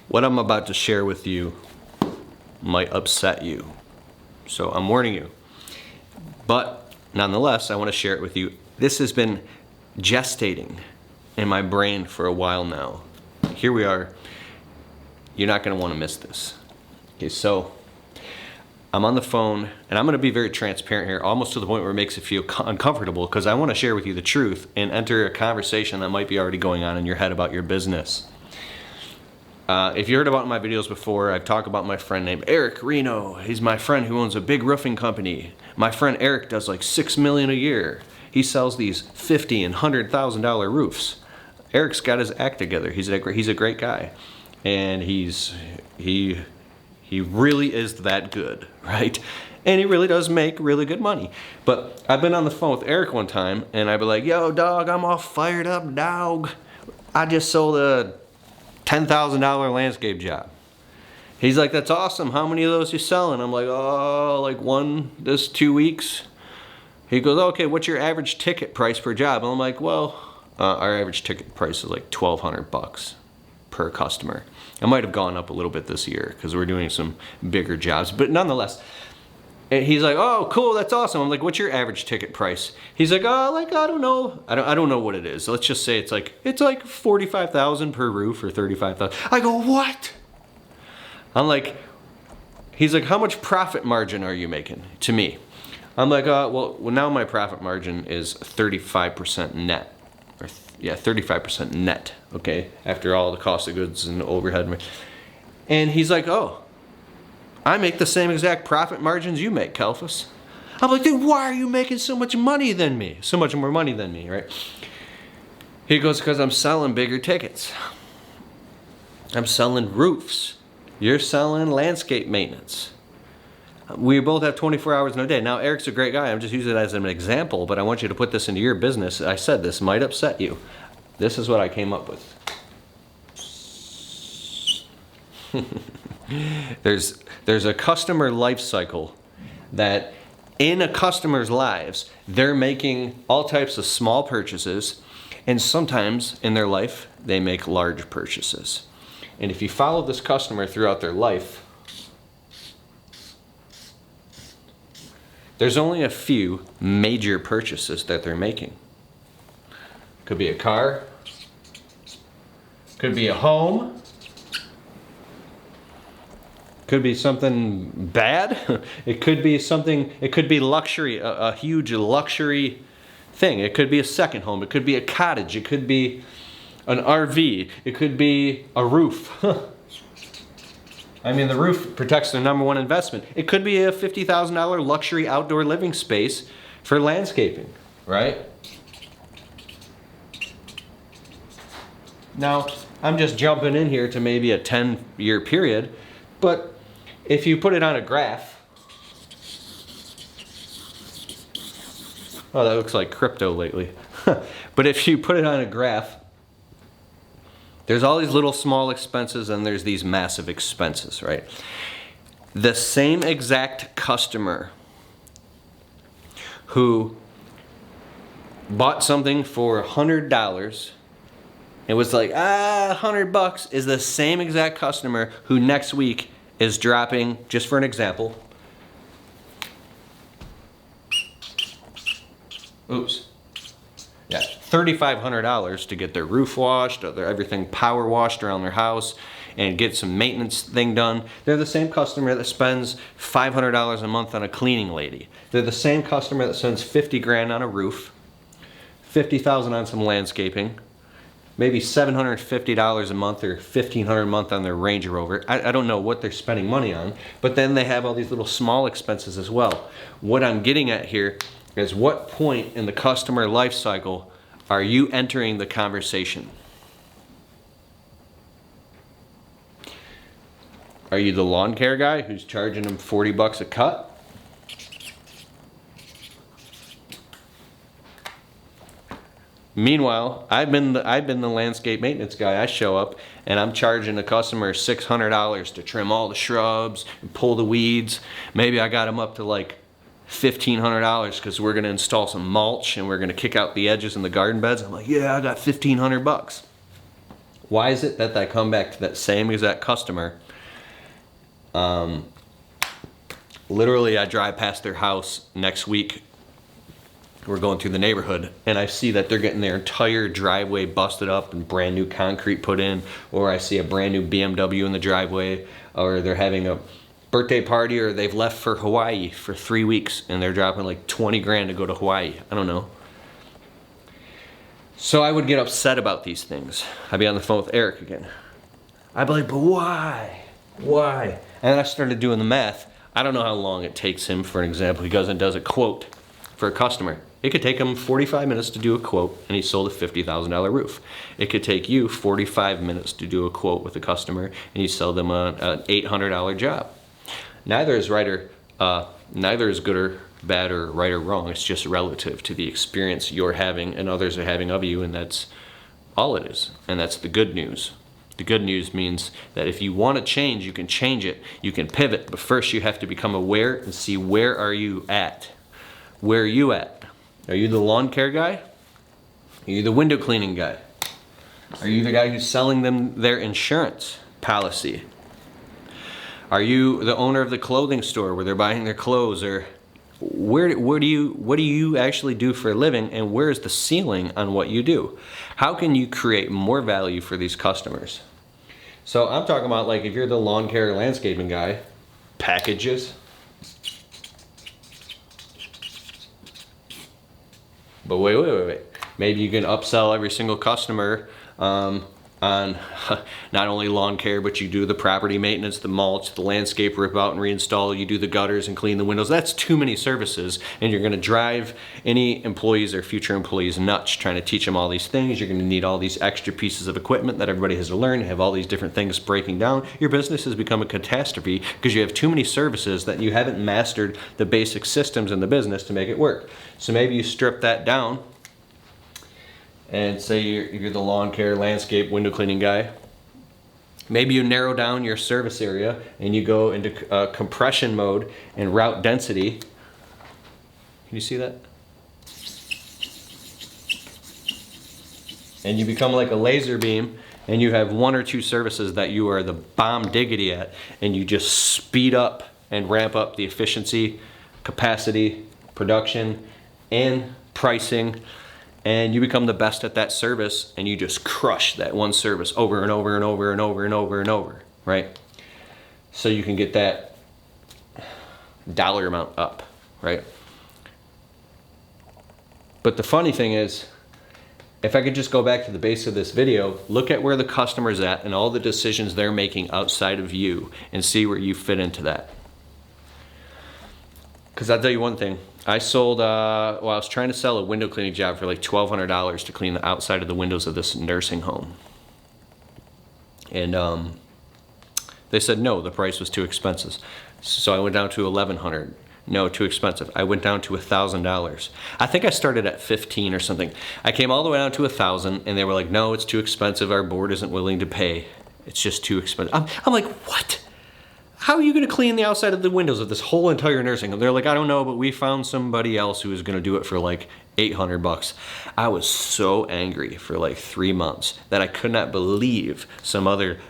What I'm about to share with you might upset you, so I'm warning you. But nonetheless, I want to share it with you. This has been gestating in my brain for a while now. Here we are. You're not going to want to miss this. Okay, so I'm on the phone, and I'm going to be very transparent here, almost to the point where it makes it feel uncomfortable, because I want to share with you the truth and enter a conversation that might be already going on in your head about your business. If you heard about my videos before, I've talked about my friend named Eric Reno. He's my friend who owns a big roofing company. My friend Eric does like $6 million a year. He sells these $50,000 and $100,000 roofs. Eric's got his act together. He's a great guy, and he really is that good, right? And he really does make really good money. But I've been on the phone with Eric one time, and I'd be like, "Yo, dog, I'm all fired up, dog. I just sold a $10,000 landscape job." He's like, "That's awesome. How many of those you selling?" I'm like, "Oh, like one this 2 weeks." He goes, "Okay, what's your average ticket price per job?" And I'm like, "Well, our average ticket price is like $1,200 per customer. It might have gone up a little bit this year because we're doing some bigger jobs, but nonetheless." And he's like, "Oh, cool, that's awesome." I'm like, "What's your average ticket price?" He's like, "Oh, like I don't know. I don't know what it is. So let's just say it's like $45,000 per roof or $35,000." I go, "What?" I'm like, he's like, "How much profit margin are you making?" To me, I'm like, well, now my profit margin is 35% net, or 35% net. Okay, after all the cost of goods and overhead. And he's like, "Oh, I make the same exact profit margins you make, Kalfas." I'm like, "Then why are you making so much money than me? So much more money than me, right?" He goes, "Because I'm selling bigger tickets. I'm selling roofs. You're selling landscape maintenance. We both have 24 hours in a day." Now, Eric's a great guy. I'm just using it as an example, but I want you to put this into your business. I said this might upset you. This is what I came up with. There's a customer life cycle that in a customer's lives, they're making all types of small purchases, and sometimes in their life, they make large purchases. And if you follow this customer throughout their life, there's only a few major purchases that they're making. Could be a car, could be a home, could be something bad. It could be something, it could be luxury, a huge luxury thing. It could be a second home. It could be a cottage. It could be an RV. It could be a roof. I mean, the roof protects their number one investment. It could be a $50,000 luxury outdoor living space for landscaping, right? Now, I'm just jumping in here to maybe a 10-year period, but if you put it on a graph, oh, that looks like crypto lately. But if you put it on a graph, there's all these little small expenses and there's these massive expenses, right? The same exact customer who bought something for $100 and was like, $100 is the same exact customer who next week is dropping, just for an example, $3,500 to get their roof washed, or everything power washed around their house, and get some maintenance thing done. They're the same customer that spends $500 a month on a cleaning lady. They're the same customer that spends 50 grand on a roof, 50,000 on some landscaping, maybe $750 a month or $1,500 a month on their Range Rover. I don't know what they're spending money on, but then they have all these little small expenses as well. What I'm getting at here is, what point in the customer life cycle are you entering the conversation? Are you the lawn care guy who's charging them $40 a cut? Meanwhile, I've been the landscape maintenance guy. I show up and I'm charging the customer $600 to trim all the shrubs and pull the weeds. Maybe I got them up to like $1,500 because we're going to install some mulch and we're going to kick out the edges in the garden beds. I'm like, yeah, I got $1,500. Why is it that I come back to that same exact customer? Literally, I drive past their house next week. We're going through the neighborhood, and I see that they're getting their entire driveway busted up and brand new concrete put in, or I see a brand new BMW in the driveway, or they're having a birthday party, or they've left for Hawaii for 3 weeks and they're dropping like 20 grand to go to Hawaii. I don't know. So I would get upset about these things. I'd be on the phone with Eric again. I'd be like, but why? Why? And then I started doing the math. I don't know how long it takes him, for an example. He goes and does a quote for a customer. It could take him 45 minutes to do a quote, and he sold a $50,000 roof. It could take you 45 minutes to do a quote with a customer, and you sell them an $800 job. Neither is neither is good or bad or right or wrong. It's just relative to the experience you're having and others are having of you, and that's all it is. And that's the good news. The good news means that if you want to change, you can change it. You can pivot, but first you have to become aware and see, where are you at? Where are you at? Are you the lawn care guy? Are you the window cleaning guy? Are you the guy who's selling them their insurance policy? Are you the owner of the clothing store where they're buying their clothes? Or what do you actually do for a living, and where is the ceiling on what you do? How can you create more value for these customers? So I'm talking about, like, if you're the lawn care landscaping guy, packages. But wait. Maybe you can upsell every single customer on not only lawn care, but you do the property maintenance, the mulch, the landscape rip out and reinstall, you do the gutters and clean the windows. That's too many services, and you're gonna drive any employees or future employees nuts trying to teach them all these things. You're gonna need all these extra pieces of equipment that everybody has to learn, have all these different things breaking down. Your business has become a catastrophe because you have too many services that you haven't mastered the basic systems in the business to make it work. So maybe you strip that down and say you're the lawn care, landscape, window cleaning guy. Maybe you narrow down your service area and you go into compression mode and route density. Can you see that? And you become like a laser beam, and you have 1 or 2 services that you are the bomb diggity at, and you just speed up and ramp up the efficiency, capacity, production, and pricing. And you become the best at that service, and you just crush that one service over and over and over and over and over and over, right? So you can get that dollar amount up, right? But the funny thing is, if I could just go back to the base of this video, look at where the customer's at and all the decisions they're making outside of you, and see where you fit into that. Because I'll tell you one thing. I sold, I was trying to sell a window cleaning job for like $1,200 to clean the outside of the windows of this nursing home. And they said no, the price was too expensive. So I went down to $1,100. No, too expensive. I went down to $1,000. I think I started at 15 or something. I came all the way down to 1,000, and they were like, no, it's too expensive. Our board isn't willing to pay. It's just too expensive. I'm like, what? How are you going to clean the outside of the windows of this whole entire nursing home? They're like, I don't know, but we found somebody else who was going to do it for like $800. I was so angry for like 3 months that I could not believe some other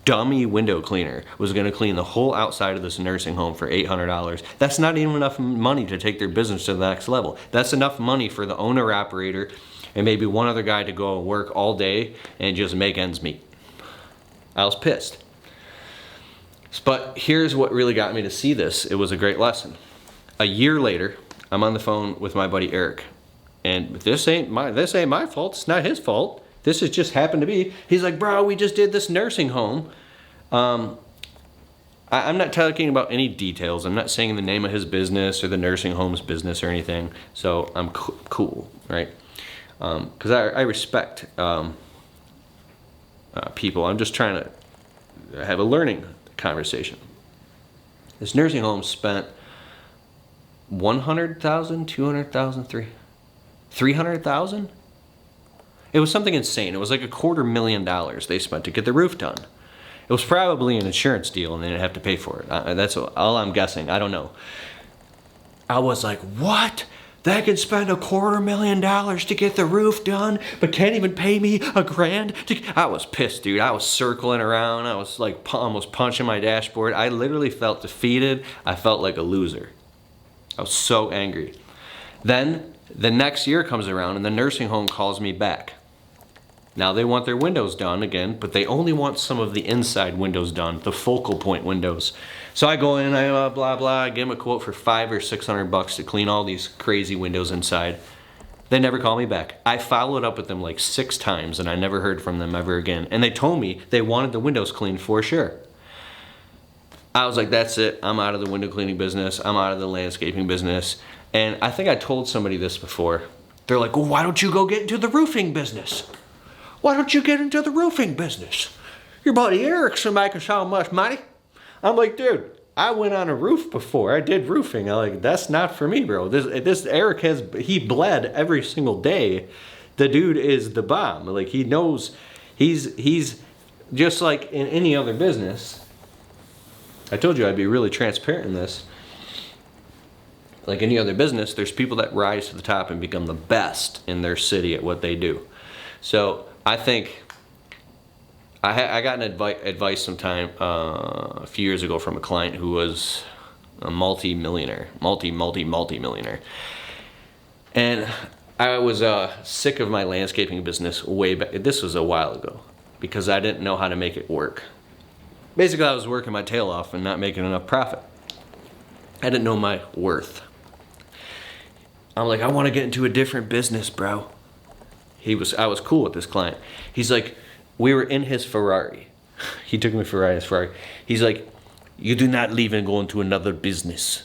dummy window cleaner was going to clean the whole outside of this nursing home for $800. That's not even enough money to take their business to the next level. That's enough money for the owner operator and maybe one other guy to go and work all day and just make ends meet. I was pissed. But here's what really got me to see this. It was a great lesson. A year later, I'm on the phone with my buddy Eric, and this ain't my fault. It's not his fault. This has just happened to be. He's like, bro, we just did this nursing home. I'm not talking about any details. I'm not saying the name of his business or the nursing home's business or anything. So I'm cool, right? Because I respect people. I'm just trying to have a learning conversation. This nursing home spent $100,000, $200,000, $300,000. It was something insane. It was like $250,000 they spent to get the roof done. It was probably an insurance deal, and they didn't have to pay for it. That's all I'm guessing. I don't know. I was like, what? They can spend $250,000 to get the roof done, but can't even pay me $1,000. I was pissed, dude. I was circling around. I was like almost punching my dashboard. I literally felt defeated. I felt like a loser. I was so angry. Then the next year comes around and the nursing home calls me back. Now they want their windows done again, but they only want some of the inside windows done, the focal point windows. So I go in, I blah blah, I give them a quote for $500 or $600 to clean all these crazy windows inside. They never call me back. I followed up with them like 6 times and I never heard from them ever again. And they told me they wanted the windows cleaned for sure. I was like, that's it. I'm out of the window cleaning business. I'm out of the landscaping business. And I think I told somebody this before. They're like, well, why don't you go get into the roofing business? Why don't you get into the roofing business? Your buddy Eric's making so much money. I'm like, dude, I went on a roof before. I did roofing. I'm like, that's not for me, bro. This Eric he bled every single day. The dude is the bomb. Like, he knows, he's just like in any other business. I told you I'd be really transparent in this. Like any other business, there's people that rise to the top and become the best in their city at what they do. So I think I got an advice sometime a few years ago from a client who was a multi-millionaire. And I was sick of my landscaping business way back. This was a while ago because I didn't know how to make it work. Basically, I was working my tail off and not making enough profit. I didn't know my worth. I'm like, I want to get into a different business, bro. I was cool with this client. He's like, we were in his Ferrari. He took me for a ride in his Ferrari. He's like, you do not leave and go into another business.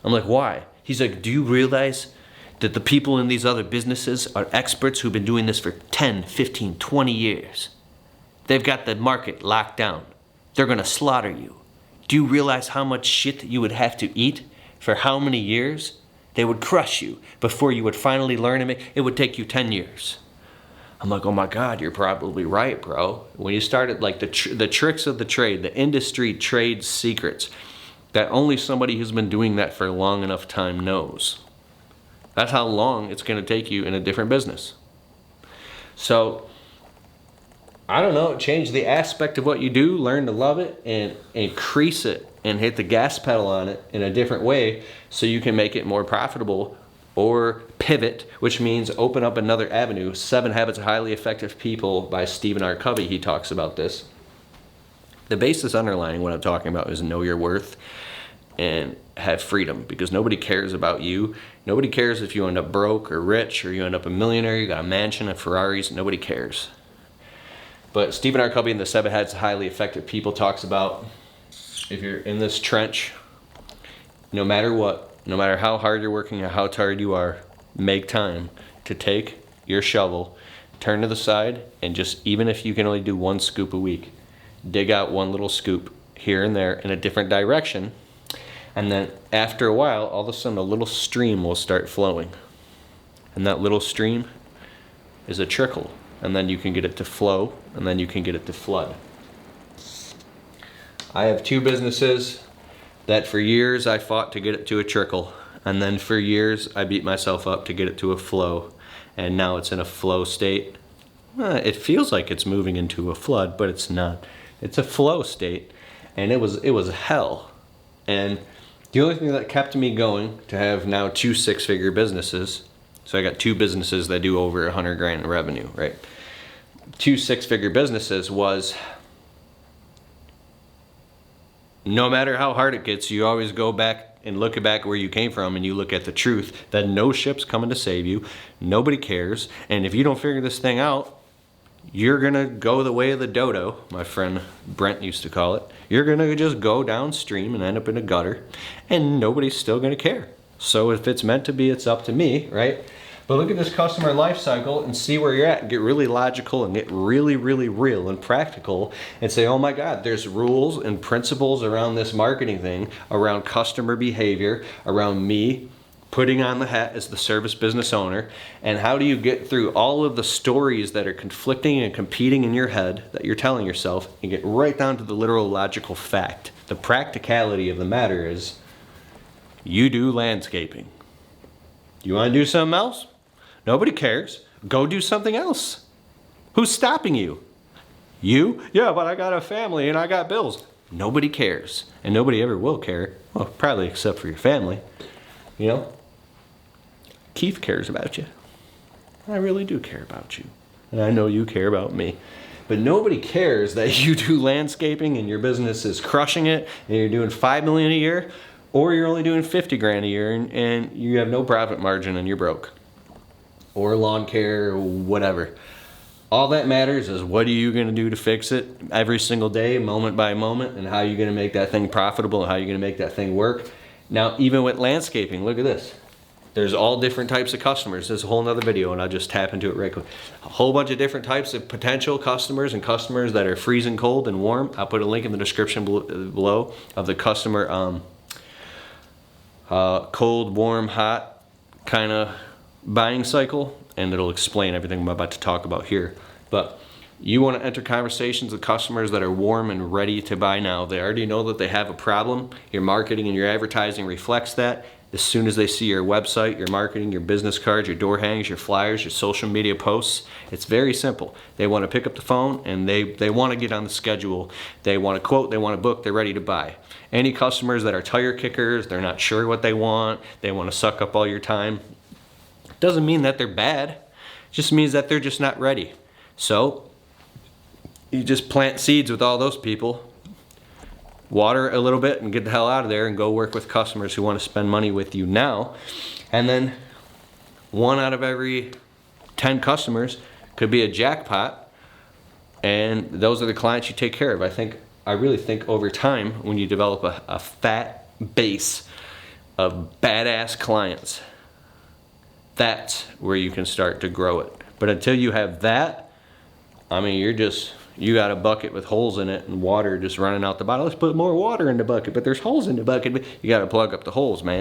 I'm like, why? He's like, do you realize that the people in these other businesses are experts who've been doing this for 10, 15, 20 years? They've got the market locked down. They're gonna slaughter you. Do you realize how much shit you would have to eat for how many years? They would crush you before you would finally learn to make. It would take you 10 years. I'm like, oh my God, you're probably right, bro. When you started, like the tricks of the trade, the industry trade secrets, that only somebody who's been doing that for a long enough time knows. That's how long it's gonna take you in a different business. So, I don't know, change the aspect of what you do, learn to love it, and increase it, and hit the gas pedal on it in a different way so you can make it more profitable, or pivot, which means open up another avenue. 7 Habits of Highly Effective People by Stephen R. Covey, he talks about this. The basis underlying what I'm talking about is know your worth and have freedom, because nobody cares about you. Nobody cares if you end up broke or rich or you end up a millionaire, you got a mansion and Ferraris, nobody cares. But Stephen R. Covey in the 7 Habits of Highly Effective People talks about, if you're in this trench, no matter what, no matter how hard you're working or how tired you are, make time to take your shovel, turn to the side, and just, even if you can only do 1 scoop a week, dig out 1 little scoop here and there in a different direction. And then after a while, all of a sudden a little stream will start flowing. And that little stream is a trickle. And then you can get it to flow, and then you can get it to flood. I have 2 businesses that for years I fought to get it to a trickle, and then for years I beat myself up to get it to a flow, and now it's in a flow state. It feels like it's moving into a flood, but it's not. It's a flow state, and it was hell. And the only thing that kept me going to have now 2 6-figure businesses, so I got 2 businesses that do over $100,000 in revenue, right? 2 6-figure businesses was, no matter how hard it gets, you always go back and look back where you came from, and you look at the truth that no ship's coming to save you. Nobody cares. And if you don't figure this thing out, you're gonna go the way of the dodo, my friend Brent used to call it. You're gonna just go downstream and end up in a gutter, and nobody's still gonna care. So if it's meant to be, it's up to me, right? But look at this customer life cycle and see where you're at. Get really logical and get really, really real and practical and say, oh my God, there's rules and principles around this marketing thing, around customer behavior, around me putting on the hat as the service business owner. And how do you get through all of the stories that are conflicting and competing in your head that you're telling yourself and get right down to the literal logical fact. The practicality of the matter is, you do landscaping. You want to do something else? Nobody cares. Go do something else. Who's stopping you? You? Yeah, but I got a family and I got bills. Nobody cares. And nobody ever will care. Well, probably except for your family. You know? Keith cares about you. I really do care about you. And I know you care about me. But nobody cares that you do landscaping and your business is crushing it and you're doing $5 million a year, or you're only doing 50 grand a year and you have no profit margin and you're broke. Or lawn care or whatever. All that matters is what are you going to do to fix it every single day, moment by moment, and how you're going to make that thing profitable and how you're going to make that thing work. Now, even with landscaping, look at this. There's all different types of customers. There's a whole nother video and I'll just tap into it right quick. A whole bunch of different types of potential customers and customers that are freezing cold and warm. I'll put a link in the description below of the customer cold, warm, hot kind of buying cycle, and it'll explain everything I'm about to talk about here. But you want to enter conversations with customers that are warm and ready to buy now. They already know that they have a problem. Your marketing and your advertising reflects that. As soon as they see your website, your marketing, your business cards, your door hangs, your flyers, your social media posts, it's very simple. They want to pick up the phone and they want to get on the schedule. They want to quote, they want to book, they're ready to buy. Any customers that are tire kickers, they're not sure what they want to suck up all your time, doesn't mean that they're bad. It just means that they're just not ready. So you just plant seeds with all those people, water a little bit and get the hell out of there and go work with customers who want to spend money with you now. And then 1 out of every 10 customers could be a jackpot, and those are the clients you take care of. I really think over time, when you develop a fat base of badass clients, that's where you can start to grow it. But until you have that, I mean, you got a bucket with holes in it and water just running out the bottom. Let's put more water in the bucket, but there's holes in the bucket. You got to plug up the holes, man.